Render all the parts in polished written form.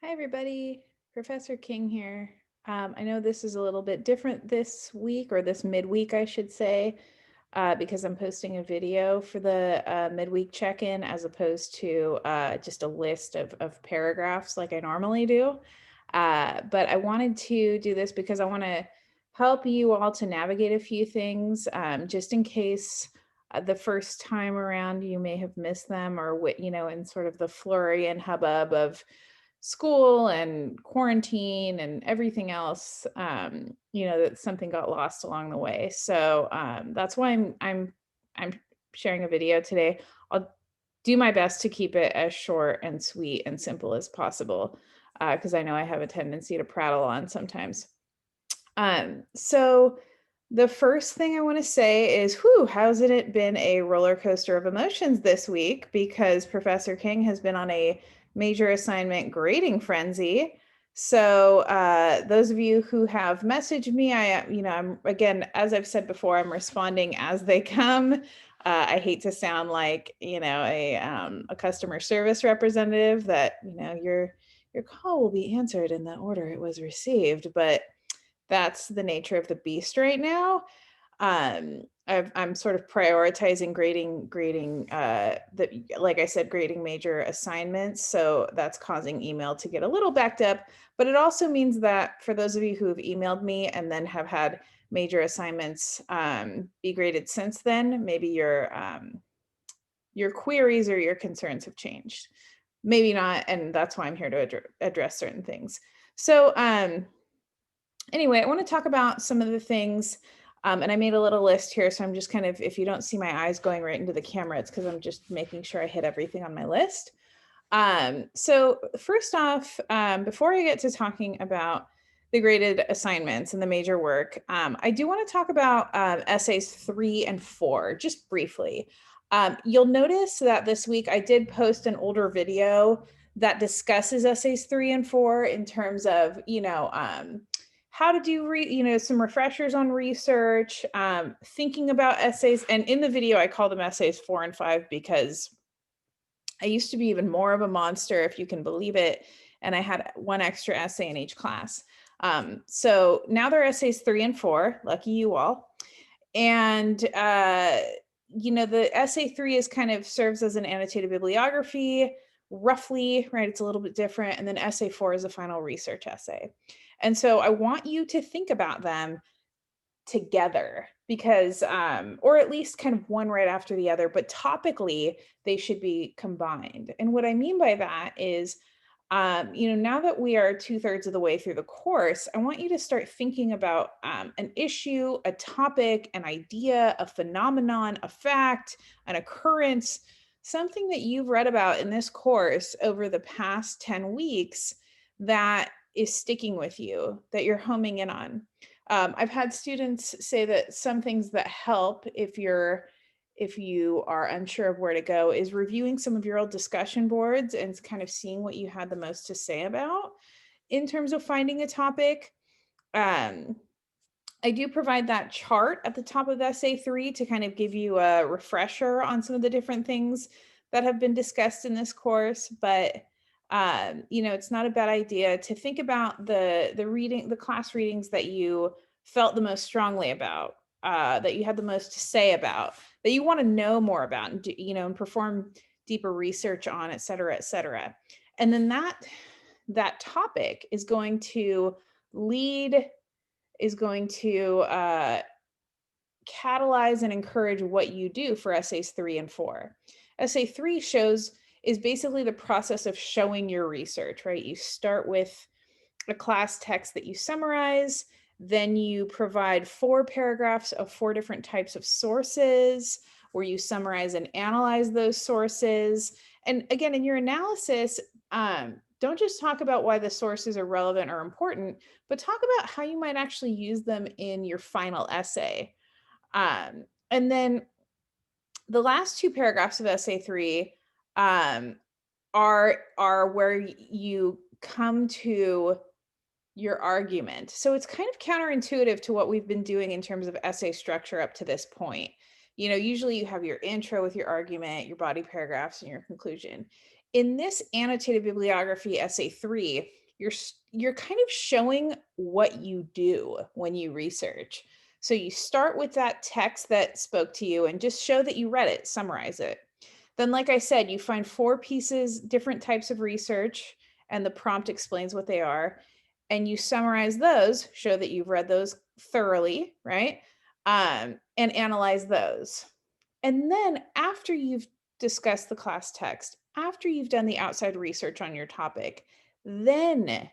Hi, everybody. Professor King here. I know this is a little bit different this week, or this midweek, I should say, because I'm posting a video for the midweek check-in as opposed to just a list of paragraphs like I normally do. But I wanted to do this because I want to help you all to navigate a few things, just in case the first time around you may have missed them, or in sort of the flurry and hubbub of school and quarantine and everything else, that something got lost along the way. So that's why I'm sharing a video today. I'll do my best to keep it as short and sweet and simple as possible, because I know I have a tendency to prattle on sometimes. So the first thing I want to say is, whew, hasn't it been a roller coaster of emotions this week? Because Professor King has been on a major assignment grading frenzy. So those of you who have messaged me, I'm again, as I've said before, I'm responding as they come. I hate to sound like a customer service representative that your call will be answered in the order it was received, but that's the nature of the beast right now. I'm sort of prioritizing grading like I said, grading major assignments. So that's causing email to get a little backed up. But it also means that for those of you who have emailed me and then have had major assignments be graded since then, maybe your queries or your concerns have changed. Maybe not, and that's why I'm here to address certain things. So anyway, I want to talk about some of the things, and I made a little list here. So I'm just kind of, if you don't see my eyes going right into the camera, it's because I'm just making sure I hit everything on my list. So first off, before I get to talking about the graded assignments and the major work, I do want to talk about essays 3 and 4, just briefly. You'll notice that this week I did post an older video that discusses essays 3 and 4 in terms of, how to do some refreshers on research, thinking about essays. And in the video, I call them essays 4 and 5 because I used to be even more of a monster, if you can believe it. And I had one extra essay in each class. So now they're essays 3 and 4, lucky you all. And, the essay 3 is kind of serves as an annotated bibliography, roughly, right? It's a little bit different. And then essay 4 is a final research essay. And so I want you to think about them together because or at least kind of one right after the other, but topically they should be combined. And what I mean by that is now that we are 2/3 of the way through the course, I want you to start thinking about an issue, a topic, an idea, a phenomenon, a fact, an occurrence, something that you've read about in this course over the past 10 weeks that is sticking with you, that you're homing in on. I've had students say that some things that help if you are unsure of where to go is reviewing some of your old discussion boards and kind of seeing what you had the most to say about in terms of finding a topic. Um, I do provide that chart at the top of essay 3 to kind of give you a refresher on some of the different things that have been discussed in this course, but it's not a bad idea to think about the class readings that you felt the most strongly about, that you had the most to say about, that you want to know more about, and and perform deeper research on, et cetera, et cetera. And then that topic lead is going to catalyze and encourage what you do for essays 3 and 4. Essay 3 is basically the process of showing your research, right? You start with a class text that you summarize, then you provide 4 paragraphs of 4 different types of sources where you summarize and analyze those sources. And again, in your analysis, don't just talk about why the sources are relevant or important, but talk about how you might actually use them in your final essay. And then the last 2 paragraphs of essay 3 um, are where you come to your argument. So it's kind of counterintuitive to what we've been doing in terms of essay structure up to this point. Usually you have your intro with your argument, your body paragraphs, and your conclusion. in this annotated bibliography essay 3, you're kind of showing what you do when you research. So you start with that text that spoke to you and just show that you read it, summarize it. Then, like I said, you find 4 pieces, different types of research, and the prompt explains what they are. And you summarize those, show that you've read those thoroughly, right? And analyze those. And then after you've discussed the class text, after you've done the outside research on your topic, then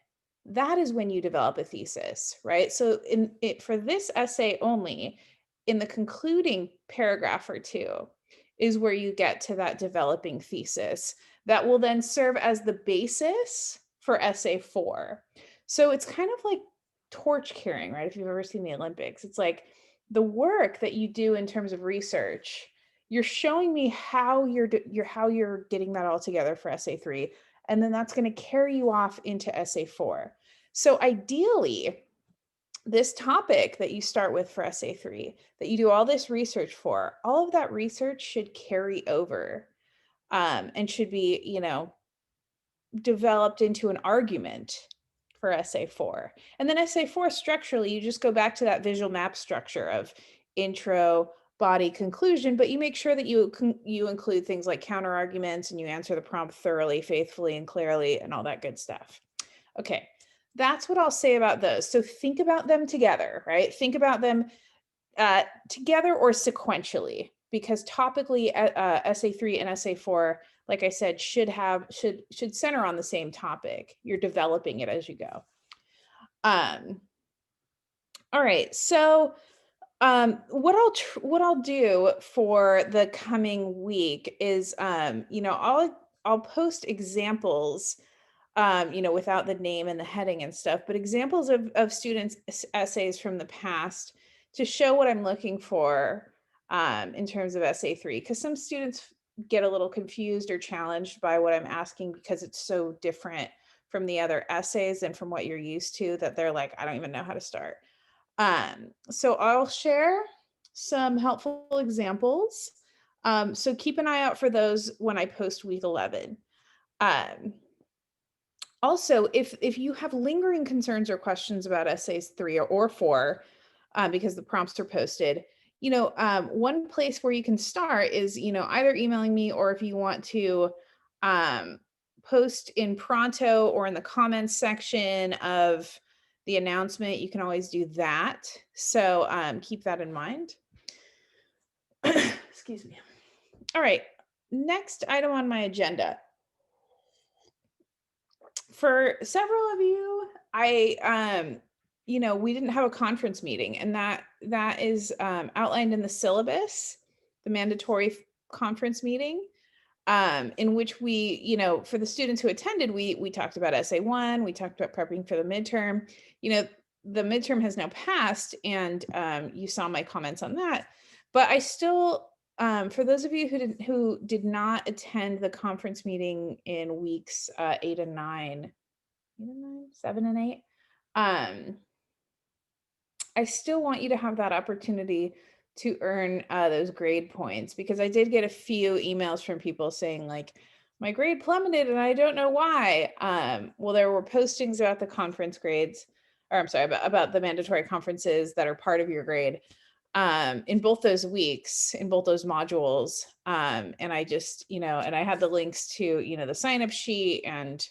that is when you develop a thesis, right? So in it for this essay only, in the concluding paragraph or two, is where you get to that developing thesis that will then serve as the basis for essay 4. So it's kind of like torch carrying, right? If you've ever seen the Olympics, it's like the work that you do in terms of research, you're showing me how you're getting that all together for essay 3, and then that's going to carry you off into essay 4. So ideally, this topic that you start with for essay 3, that you do all this research for, all of that research should carry over, and should be, developed into an argument for essay 4. And then essay 4, structurally, you just go back to that visual map structure of intro, body, conclusion, but you make sure that you include things like counter arguments, and you answer the prompt thoroughly, faithfully, and clearly, and all that good stuff. Okay, that's what I'll say about those. So think about them together, right? Think about them together or sequentially, because topically, essay 3 and essay 4, like I said, should center on the same topic. You're developing it as you go. All right, so what I'll do for the coming week is, I'll post examples, without the name and the heading and stuff, but examples of students' essays from the past to show what I'm looking for, in terms of essay 3, because some students get a little confused or challenged by what I'm asking because it's so different from the other essays and from what you're used to, that they're like, I don't even know how to start. So I'll share some helpful examples. So keep an eye out for those when I post week 11. Also, if you have lingering concerns or questions about essays 3 or 4, because the prompts are posted, one place where you can start is, either emailing me, or if you want to post in Pronto or in the comments section of the announcement, you can always do that. So keep that in mind. Excuse me. All right, next item on my agenda. For several of you, we didn't have a conference meeting, and that is outlined in the syllabus, the mandatory conference meeting, in which we, for the students who attended, we talked about essay 1, we talked about prepping for the midterm. The midterm has now passed, and you saw my comments on that, but I still, for those of you who did not attend the conference meeting in weeks 8 and 9, 7 and 8, I still want you to have that opportunity to earn those grade points, because I did get a few emails from people saying, like, my grade plummeted and I don't know why. Well, there were postings about the conference grades, or I'm sorry, about the mandatory conferences that are part of your grade, in both those weeks, in both those modules. And I just, and I had the links to, the sign up sheet, and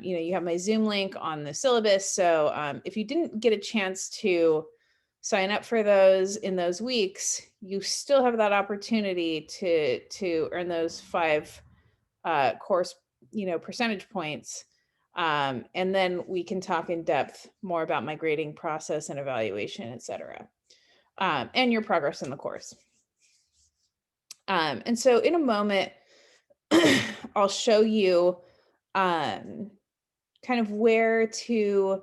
you have my Zoom link on the syllabus. So if you didn't get a chance to sign up for those in those weeks, you still have that opportunity to earn those 5 course, percentage points. And then we can talk in depth more about my grading process and evaluation, et cetera, and your progress in the course. And so in a moment, I'll show you kind of where to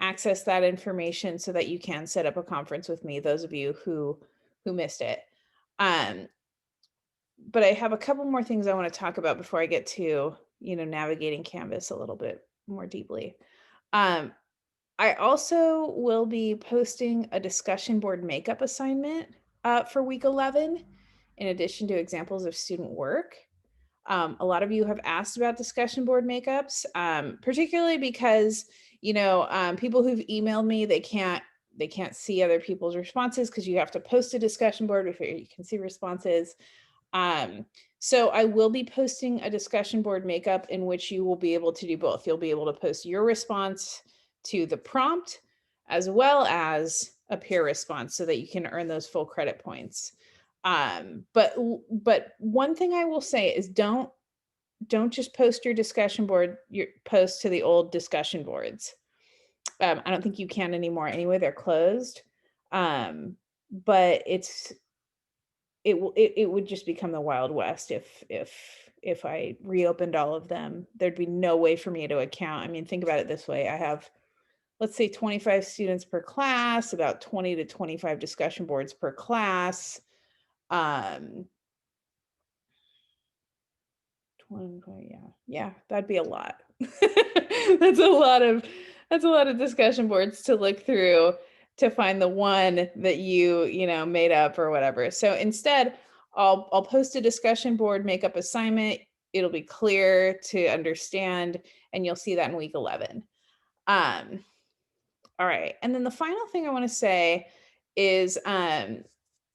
access that information so that you can set up a conference with me, those of you who missed it. But I have a couple more things I want to talk about before I get to, navigating Canvas a little bit more deeply. I also will be posting a discussion board makeup assignment for week 11, in addition to examples of student work. A lot of you have asked about discussion board makeups, particularly because, people who've emailed me, they can't see other people's responses because you have to post a discussion board before you can see responses. Um, so I will be posting a discussion board makeup in which you will be able to do both. You'll be able to post your response to the prompt as well as a peer response so that you can earn those full credit points. But one thing I will say is don't just post your discussion board, your post to the old discussion boards. I don't think you can anymore anyway, they're closed. But it would just become the Wild West if I reopened all of them. There'd be no way for me to account. I mean, think about it this way. I have, let's say, 25 students per class, about 20 to 25 discussion boards per class. 20, yeah, that'd be a lot. That's a lot of discussion boards to look through to find the one that you made up or whatever. So instead, I'll post a discussion board makeup assignment. It'll be clear to understand, and you'll see that in week 11. All right, and then the final thing I want to say is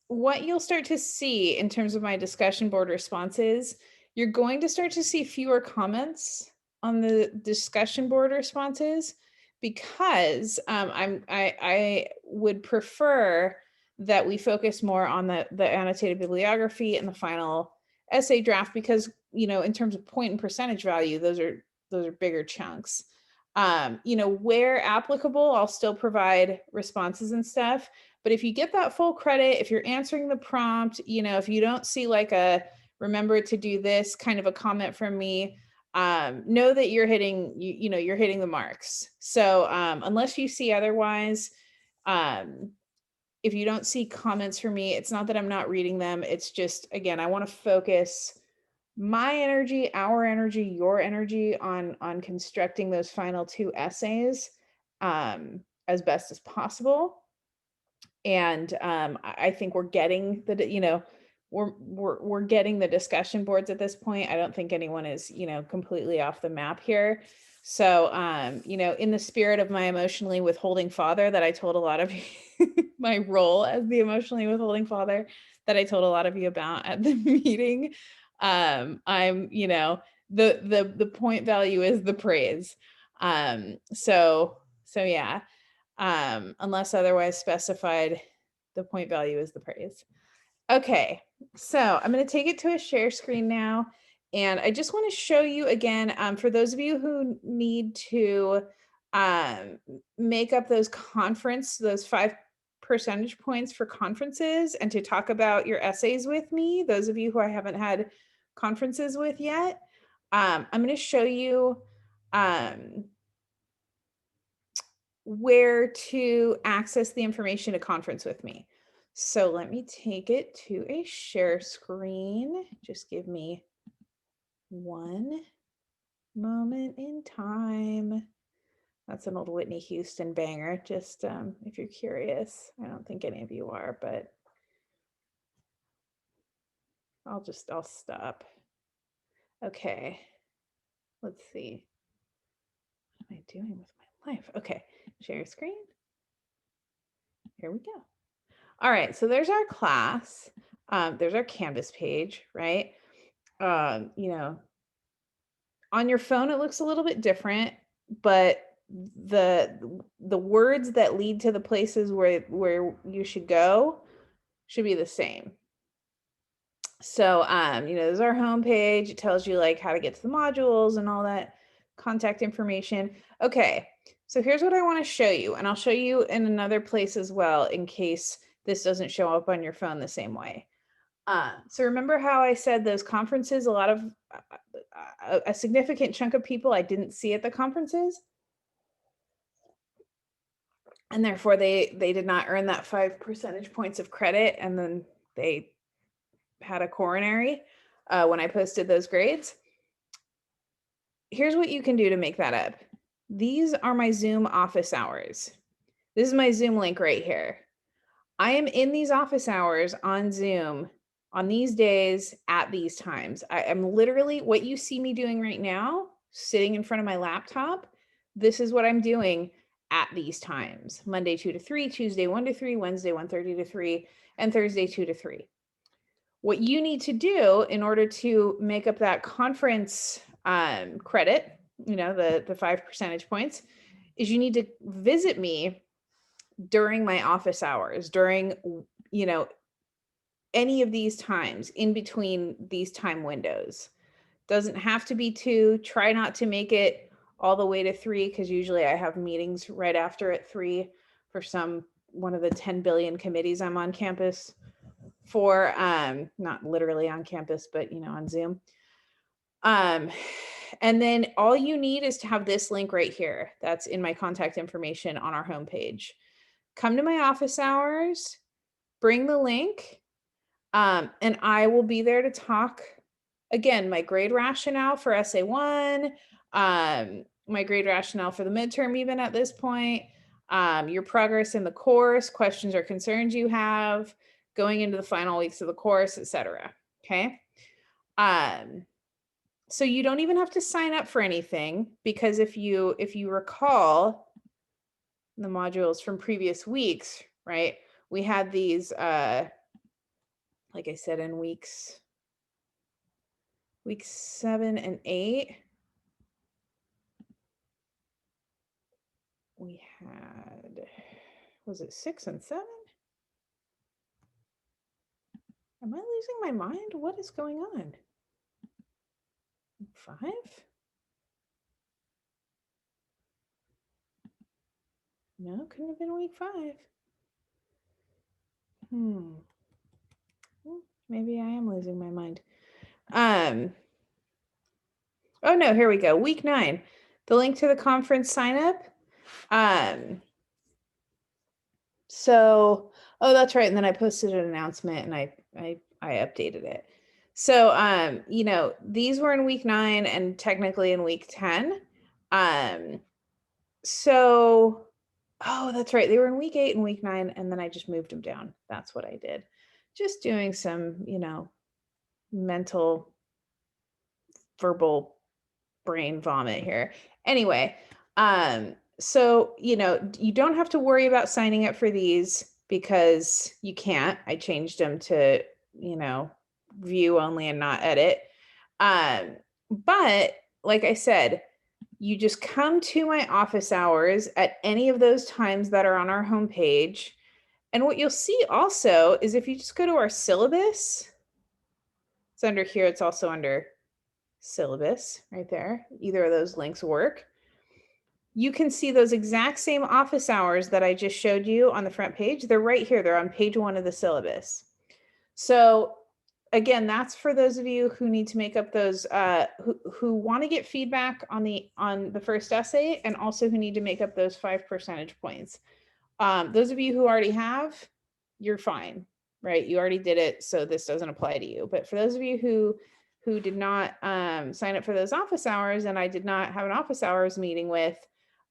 what you'll start to see in terms of my discussion board responses, you're going to start to see fewer comments on the discussion board responses because I would prefer that we focus more on the annotated bibliography and the final essay draft because in terms of point and percentage value, those are bigger chunks. Where applicable, I'll still provide responses and stuff. But if you get that full credit, if you're answering the prompt, if you don't see like a remember to do this kind of a comment from me, know that you're hitting, you're hitting the marks. So unless you see otherwise, if you don't see comments from me, it's not that I'm not reading them. It's just, again, I want to focus my energy, our energy, your energy on constructing those final 2 essays as best as possible. And I think we're getting we're getting the discussion boards at this point. I don't think anyone is completely off the map here. So in the spirit of my emotionally withholding father that I told a lot of you, my role as the emotionally withholding father that I told a lot of you about at the meeting, I'm the point value is the praise. So yeah. Unless otherwise specified, the point value is the praise. Okay, so I'm going to take it to a share screen now. And I just want to show you again, for those of you who need to make up those 5 percentage points for conferences and to talk about your essays with me, those of you who I haven't had conferences with yet, I'm going to show you where to access the information to conference with me. So let me take it to a share screen. Just give me one moment in time. That's an old Whitney Houston banger, just if you're curious. I don't think any of you are, but I'll stop. Okay, let's see. What am I doing with my life? Okay, share screen. Here we go. All right, so there's our class. There's our Canvas page, right? On your phone, it looks a little bit different, but the words that lead to the places where you should go should be the same. So, there's our home page. It tells you like how to get to the modules and all that contact information. Okay, so here's what I want to show you, and I'll show you in another place as well in case this doesn't show up on your phone the same way. So remember how I said those conferences, a significant chunk of people I didn't see at the conferences, and therefore they did not earn that 5 percentage points of credit, and then they had a coronary when I posted those grades. Here's what you can do to make that up. These are my Zoom office hours. This is my Zoom link right here. I am in these office hours on Zoom on these days at these times. I am literally what you see me doing right now, sitting in front of my laptop. This is what I'm doing at these times: Monday 2 to 3, Tuesday 1 to 3, Wednesday 1:30 to 3, and Thursday 2 to 3. What you need to do in order to make up that conference credit, the 5 percentage points, is you need to visit me during my office hours, during, any of these times in between these time windows. Doesn't have to be 2. Try not to make it all the way to 3, because usually I have meetings right after at 3 for one of the 10 billion committees I'm on campus for, not literally on campus, but on Zoom. And then all you need is to have this link right here. That's in my contact information on our homepage. Come to my office hours, bring the link, and I will be there to talk, again, my grade rationale for essay 1, my grade rationale for the midterm, even at this point, your progress in the course, questions or concerns you have, going into the final weeks of the course, etc. Okay. So you don't even have to sign up for anything, because if you recall the modules from previous weeks, right? We had these, like I said, in weeks 7 and 8, we had, was it 6 and 7? Am I losing my mind? What is going on? 5? No, couldn't have been week 5. Well, maybe I am losing my mind. Oh no, here we go. Week 9. The link to the conference sign up. So, oh, that's right. And then I posted an announcement and I updated it. So, these were in week 9 and technically in week 10. So, oh, that's right. They were in week 8 and week 9, and then I just moved them down. That's what I did. Just doing some, mental, verbal brain vomit here. Anyway, so, you don't have to worry about signing up for these, because you can't. I changed them to, view only and not edit. But like I said, you just come to my office hours at any of those times that are on our homepage. And what you'll see also is if you just go to our syllabus, it's under here, it's also under syllabus right there. Either of those links work. You can see those exact same office hours that I just showed you on the front page. They're right here. They're on page 1 of the syllabus. So again, that's for those of you who need to make up those, who want to get feedback on the first essay, and also who need to make up those 5 percentage points. Those of you who already have, you're fine, right? You already did it, so this doesn't apply to you. But for those of you who did not sign up for those office hours, and I did not have an office hours meeting with,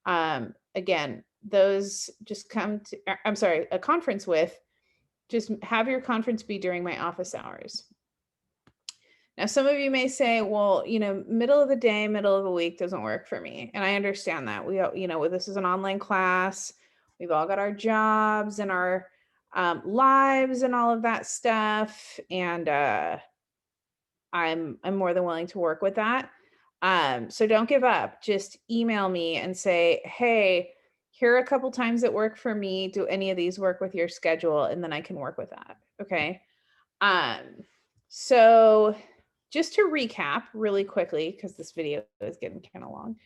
again, those just come to, I'm sorry, a conference with, just have your conference be during my office hours. Now, some of you may say, well, middle of the day, middle of the week doesn't work for me. And I understand that. We, this is an online class. We've all got our jobs and our lives and all of that stuff. And I'm more than willing to work with that. So don't give up. Just email me and say, hey, here are a couple times that work for me. Do any of these work with your schedule? And then I can work with that. Okay. So just to recap really quickly, because this video is getting kind of long,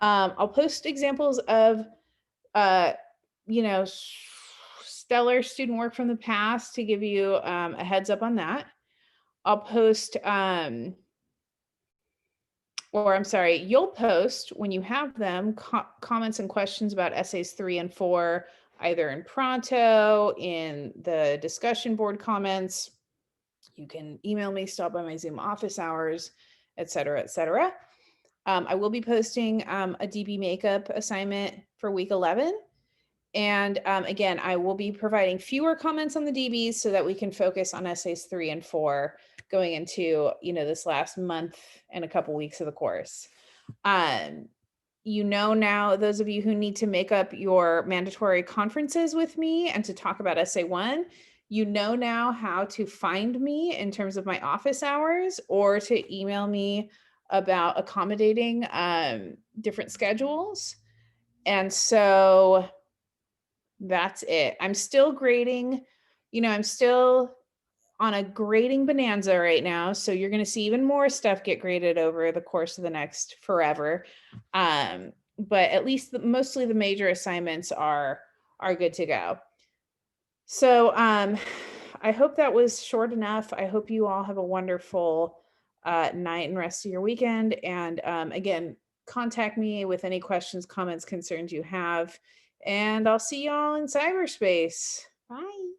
I'll post examples of, stellar student work from the past to give you a heads up on that. I'll post, you'll post when you have them, comments and questions about essays 3 and 4, either in Pronto, in the discussion board comments. You can email me, stop by my Zoom office hours, et cetera, et cetera. I will be posting a DB makeup assignment for week 11. And again, I will be providing fewer comments on the DBs so that we can focus on essays 3 and 4 going into, this last month and a couple weeks of the course. Um, now, those of you who need to make up your mandatory conferences with me and to talk about essay 1, now how to find me in terms of my office hours or to email me about accommodating different schedules. And so that's it. I'm still grading, I'm still on a grading bonanza right now. So you're going to see even more stuff get graded over the course of the next forever. But at least mostly the major assignments are good to go. So I hope that was short enough. I hope you all have a wonderful night and rest of your weekend. And again, contact me with any questions, comments, concerns you have. And I'll see y'all in cyberspace. Bye.